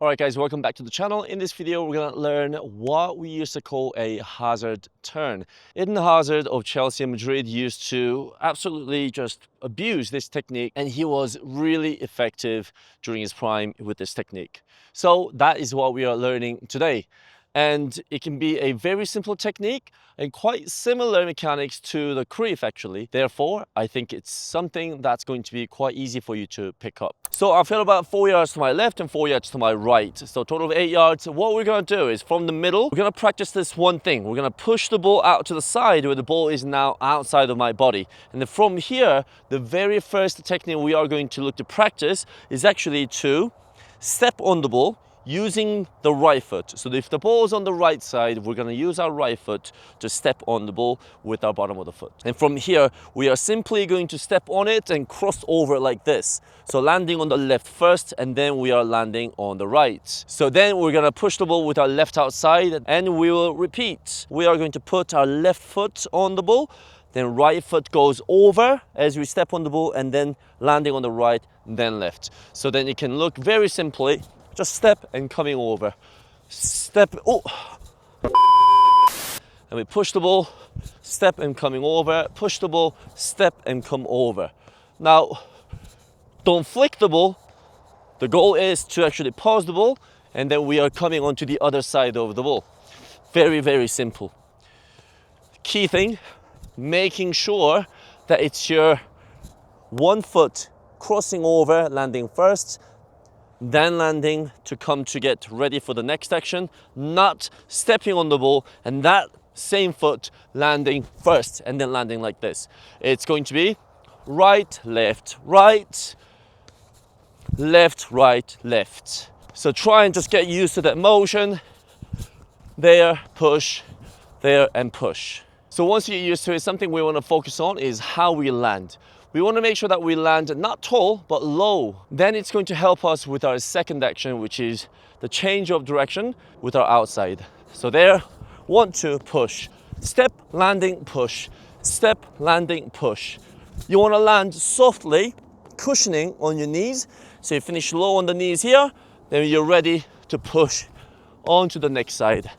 Alright guys, welcome back to the channel. In this video, we're going to learn what we used to call a hazard turn. Eden Hazard of Chelsea and Madrid used to absolutely just abuse this technique, and he was really effective during his prime with this technique. So that is what we are learning today. And it can be a very simple technique and quite similar mechanics to the creef actually. Therefore, I think it's something that's going to be quite easy for you to pick up. So I've got about 4 yards to my left and 4 yards to my right. So total of 8 yards. What we're going to do is from the middle, we're going to practice this one thing. We're going to push the ball out to the side where the ball is now outside of my body. And then from here, the very first technique we are going to look to practice is actually to step on the ball using the right foot. So if the ball is on the right side, we're going to use our right foot to step on the ball with our bottom of the foot. And from here, we are simply going to step on it and cross over like this. So landing on the left first, and then we are landing on the right. So then we're going to push the ball with our left outside, and we will repeat. We are going to put our left foot on the ball, then right foot goes over as we step on the ball, and then landing on the right, then left. So then it can look very simply, just step and coming over. Step, oh. And we push the ball, step and coming over, push the ball, step and come over. Now, don't flick the ball. The goal is to actually pause the ball, and then we are coming onto the other side of the ball. Very, very simple. Key thing, making sure that it's your one foot crossing over, landing first, then landing to come to get ready for the next action, not stepping on the ball and that same foot landing first and then landing like this. It's going to be right, left, right, left, right, left. So try and just get used to that motion. There, push, there and push. So once you get used to it, something we want to focus on is how we land. We want to make sure that we land not tall, but low. Then it's going to help us with our second action, which is the change of direction with our outside. So there, 1, 2, push. Step, landing, push. Step, landing, push. You want to land softly, cushioning on your knees. So you finish low on the knees here, then you're ready to push onto the next side.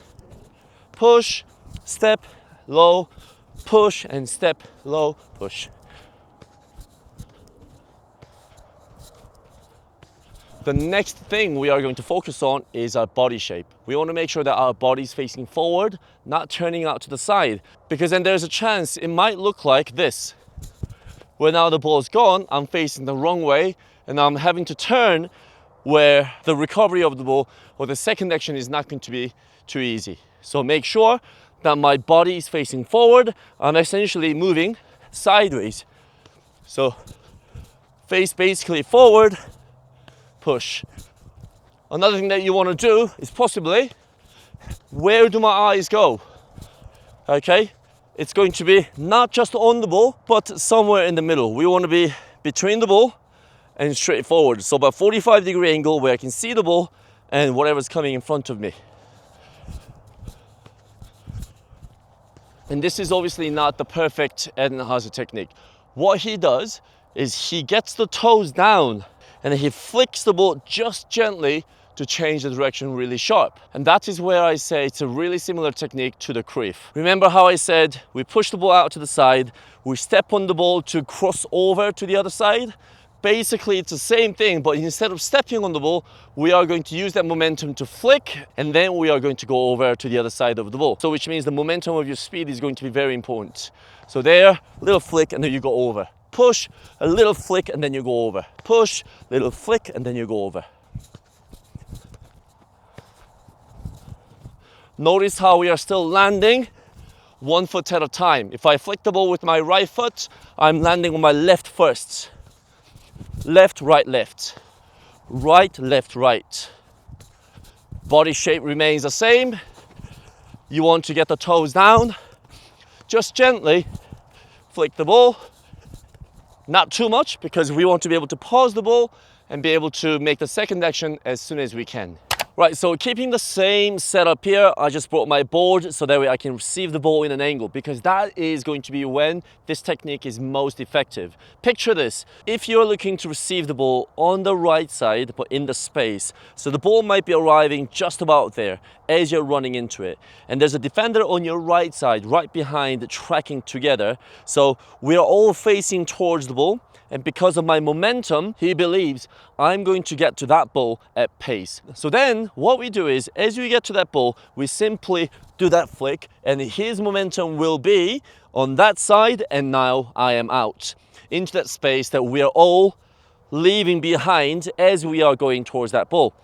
Push, step, low, push, and step, low, push. The next thing we are going to focus on is our body shape. We want to make sure that our body is facing forward, not turning out to the side, because then there's a chance it might look like this. Where now the ball's gone, I'm facing the wrong way, and I'm having to turn where the recovery of the ball or the second action is not going to be too easy. So make sure that my body is facing forward. I'm essentially moving sideways. So face basically forward, push. Another thing that you want to do is possibly, where do my eyes go? Okay, it's going to be not just on the ball, but somewhere in the middle. We want to be between the ball and straight forward. So about 45-degree angle where I can see the ball and whatever's coming in front of me. And this is obviously not the perfect Eden Hazard technique. What he does is he gets the toes down and he flicks the ball just gently to change the direction really sharp. And that is where I say it's a really similar technique to the creef. Remember how I said we push the ball out to the side, we step on the ball to cross over to the other side? Basically, it's the same thing, but instead of stepping on the ball, we are going to use that momentum to flick, and then we are going to go over to the other side of the ball. So which means the momentum of your speed is going to be very important. So there, little flick, and then you go over. Push, a little flick, and then you go over. Push, little flick, and then you go over. Notice how we are still landing 1 foot at a time. If I flick the ball with my right foot, I'm landing on my left first. Left, right, left. Right, left, right. Body shape remains the same. You want to get the toes down. Just gently flick the ball. Not too much, because we want to be able to pause the ball and be able to make the second action as soon as we can. Right, so keeping the same setup here, I just brought my board so that way I can receive the ball in an angle, because that is going to be when this technique is most effective. Picture this, if you're looking to receive the ball on the right side, but in the space, so the ball might be arriving just about there as you're running into it. And there's a defender on your right side, right behind, tracking together. So we're all facing towards the ball. And because of my momentum, he believes I'm going to get to that ball at pace. So then what we do is, as we get to that ball, we simply do that flick, and his momentum will be on that side, and now I am out into that space that we are all leaving behind as we are going towards that ball.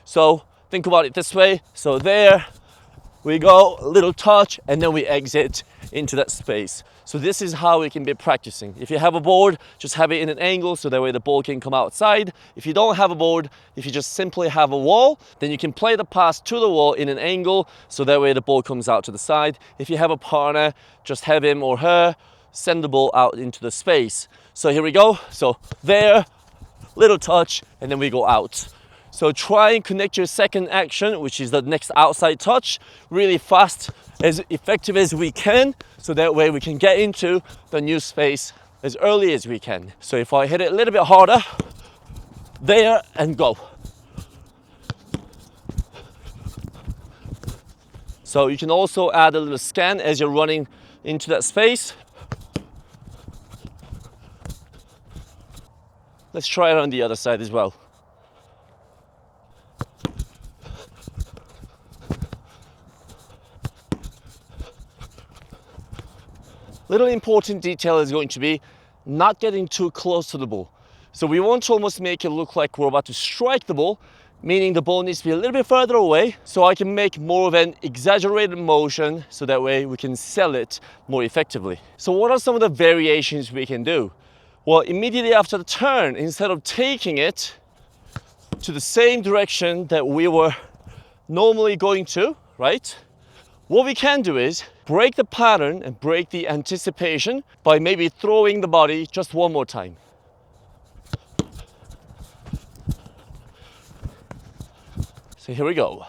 So think about it this way. So there we go, a little touch, and then we exit into that space. So this is how we can be practicing. If you have a board, just have it in an angle so that way the ball can come outside. If you don't have a board, if you just simply have a wall, then you can play the pass to the wall in an angle so that way the ball comes out to the side. If you have a partner, just have him or her send the ball out into the space. So here we go. So there, little touch, and then we go out. So try and connect your second action, which is the next outside touch, really fast, as effective as we can, so that way we can get into the new space as early as we can. So if I hit it a little bit harder, there and go. So you can also add a little scan as you're running into that space. Let's try it on the other side as well. Little important detail is going to be not getting too close to the ball. So we want to almost make it look like we're about to strike the ball, meaning the ball needs to be a little bit further away, so I can make more of an exaggerated motion so that way we can sell it more effectively. So what are some of the variations we can do? Well, immediately after the turn, instead of taking it to the same direction that we were normally going to, right? What we can do is break the pattern and break the anticipation by maybe throwing the body just one more time. So here we go.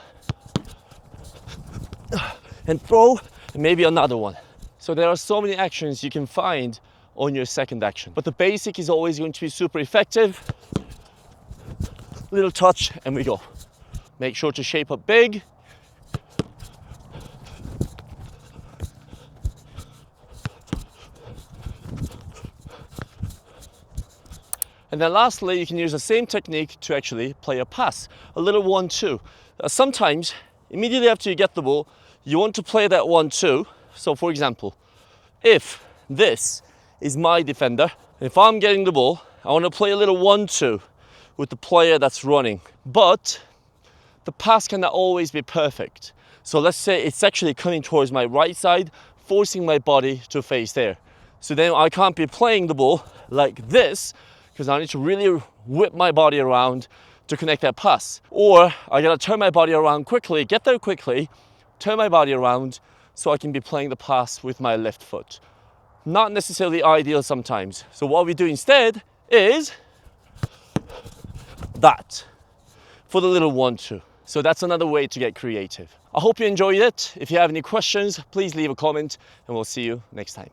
And throw, and maybe another one. So there are so many actions you can find on your second action. But the basic is always going to be super effective. Little touch, and we go. Make sure to shape up big. And then lastly, you can use the same technique to actually play a pass, a little 1-2. Sometimes, immediately after you get the ball, you want to play that 1-2. So for example, if this is my defender, if I'm getting the ball, I want to play a little 1-2 with the player that's running. But the pass cannot always be perfect. So let's say it's actually coming towards my right side, forcing my body to face there. So then I can't be playing the ball like this, because I need to really whip my body around to connect that pass. Or I gotta turn my body around quickly, get there quickly, turn my body around so I can be playing the pass with my left foot. Not necessarily ideal sometimes. So what we do instead is that for the little 1-2. So that's another way to get creative. I hope you enjoyed it. If you have any questions, please leave a comment, and we'll see you next time.